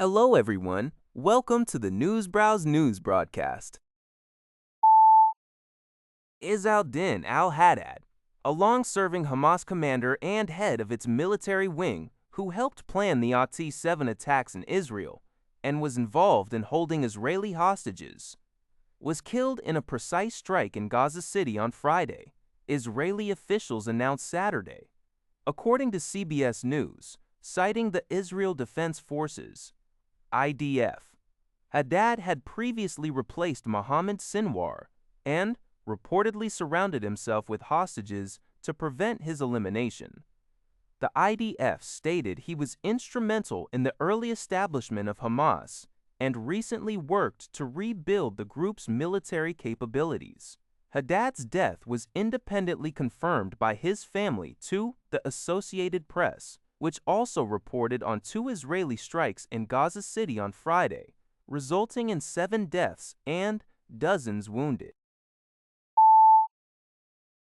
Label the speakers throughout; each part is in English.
Speaker 1: Hello, everyone. Welcome to the Newsbrowse News broadcast. Izz al-Din al-Haddad, a long-serving Hamas commander and head of its military wing who helped plan the October 7 attacks in Israel and was involved in holding Israeli hostages, was killed in a precise strike in Gaza City on Friday, Israeli officials announced Saturday. According to CBS News, citing the Israel Defense Forces, IDF, Haddad had previously replaced Mohammed Sinwar and reportedly surrounded himself with hostages to prevent his elimination. The IDF stated he was instrumental in the early establishment of Hamas and recently worked to rebuild the group's military capabilities. Haddad's death was independently confirmed by his family to the Associated Press, which also reported on 2 Israeli strikes in Gaza City on Friday, resulting in 7 deaths and dozens wounded.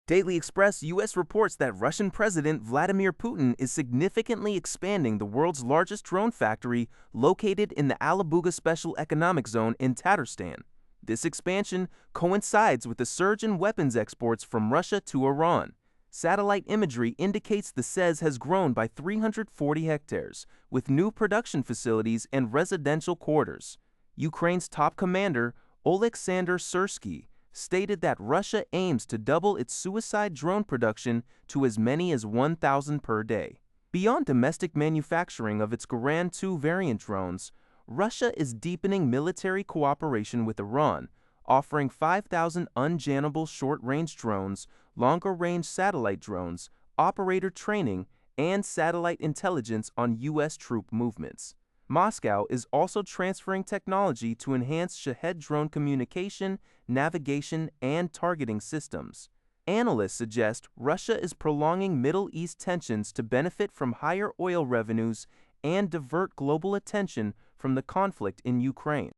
Speaker 1: Daily Express U.S. reports that Russian President Vladimir Putin is significantly expanding the world's largest drone factory located in the Alabuga Special Economic Zone in Tatarstan. This expansion coincides with the surge in weapons exports from Russia to Iran. Satellite imagery indicates the SEZ has grown by 340 hectares, with new production facilities and residential quarters. Ukraine's top commander, Oleksandr Syrsky, stated that Russia aims to double its suicide drone production to as many as 1,000 per day. Beyond domestic manufacturing of its Garan 2 variant drones, Russia is deepening military cooperation with Iran, offering 5,000 unjammable short-range drones, longer-range satellite drones, operator training, and satellite intelligence on U.S. troop movements. Moscow is also transferring technology to enhance Shahed drone communication, navigation, and targeting systems. Analysts suggest Russia is prolonging Middle East tensions to benefit from higher oil revenues and divert global attention from the conflict in Ukraine.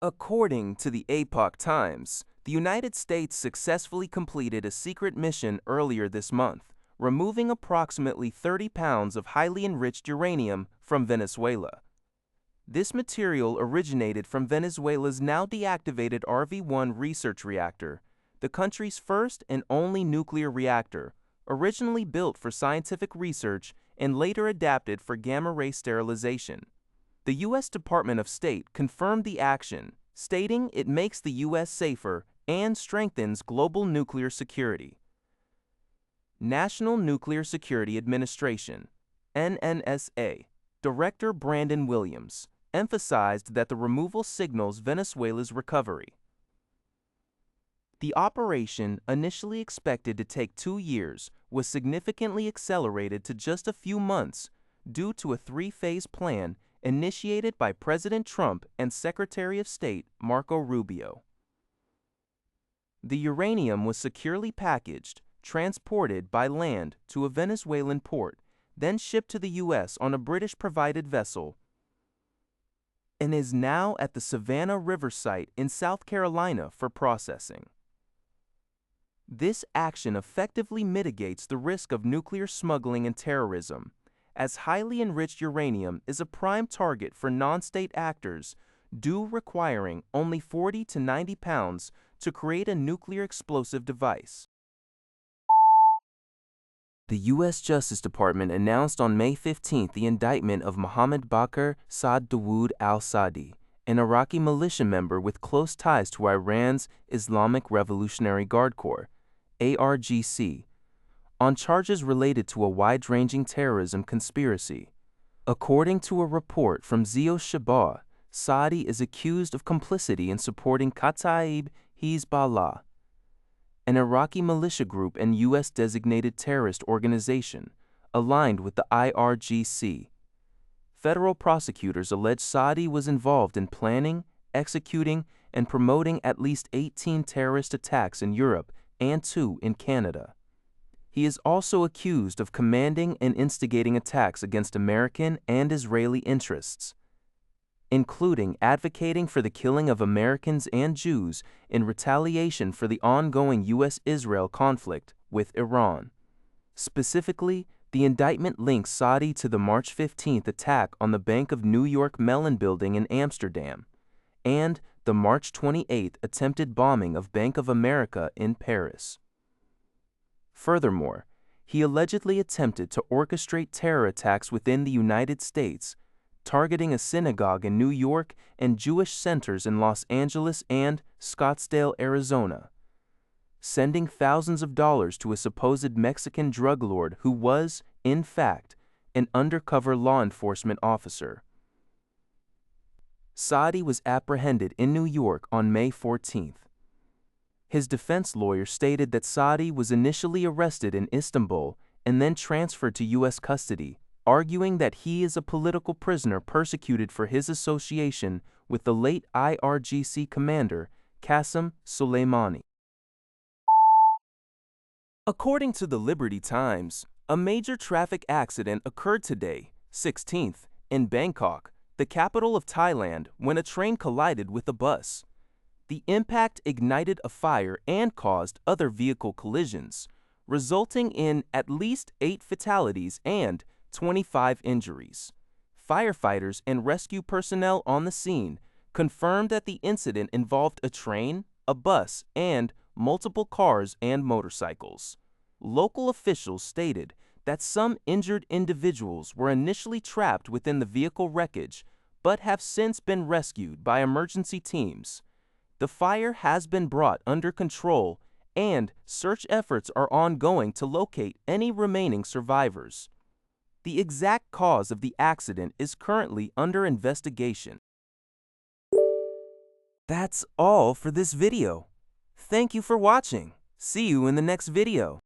Speaker 1: According to the Epoch Times, the United States successfully completed a secret mission earlier this month, removing approximately 30 pounds of highly enriched uranium from Venezuela. This material originated from Venezuela's now deactivated RV-1 research reactor, the country's first and only nuclear reactor, originally built for scientific research and later adapted for gamma-ray sterilization. The U.S. Department of State confirmed the action, stating it makes the U.S. safer and strengthens global nuclear security. National Nuclear Security Administration, NNSA, Director Brandon Williams, emphasized that the removal signals Venezuela's recovery. The operation, initially expected to take 2 years, was significantly accelerated to just a few months due to a 3-phase plan initiated by President Trump and Secretary of State Marco Rubio. The uranium was securely packaged, transported by land to a Venezuelan port, then shipped to the U.S. on a British-provided vessel, and is now at the Savannah River site in South Carolina for processing. This action effectively mitigates the risk of nuclear smuggling and terrorism, as highly enriched uranium is a prime target for non-state actors, due requiring only 40 to 90 pounds to create a nuclear explosive device. The U.S. Justice Department announced on May 15 the indictment of Mohammed Bakr Saad Dawood al-Saadi, an Iraqi militia member with close ties to Iran's Islamic Revolutionary Guard Corps, IRGC, on charges related to a wide-ranging terrorism conspiracy. According to a report from Zio Shabah, Saadi is accused of complicity in supporting Kataib Hezbollah, an Iraqi militia group and U.S.-designated terrorist organization, aligned with the IRGC. Federal prosecutors allege Saadi was involved in planning, executing, and promoting at least 18 terrorist attacks in Europe and 2 in Canada. He is also accused of commanding and instigating attacks against American and Israeli interests, including advocating for the killing of Americans and Jews in retaliation for the ongoing U.S.-Israel conflict with Iran. Specifically, The indictment links Saudi to the March 15 attack on the Bank of New York Mellon building in Amsterdam, and the March 28 attempted bombing of Bank of America in Paris. Furthermore, he allegedly attempted to orchestrate terror attacks within the United States, targeting a synagogue in New York and Jewish centers in Los Angeles and Scottsdale, Arizona, sending thousands of dollars to a supposed Mexican drug lord who was, in fact, an undercover law enforcement officer. Saadi was apprehended in New York on May 14. His defense lawyer stated that Saadi was initially arrested in Istanbul and then transferred to U.S. custody, arguing that he is a political prisoner persecuted for his association with the late IRGC commander Qasem Soleimani. According to the Liberty Times, a major traffic accident occurred today, 16th, in Bangkok, the capital of Thailand, when a train collided with a bus. The impact ignited a fire and caused other vehicle collisions, resulting in at least 8 fatalities and 25 injuries. Firefighters and rescue personnel on the scene confirmed that the incident involved a train, a bus, and multiple cars and motorcycles. Local officials stated that some injured individuals were initially trapped within the vehicle wreckage, but have since been rescued by emergency teams. The fire has been brought under control, and search efforts are ongoing to locate any remaining survivors. The exact cause of the accident is currently under investigation. That's all for this video. Thank you for watching. See you in the next video.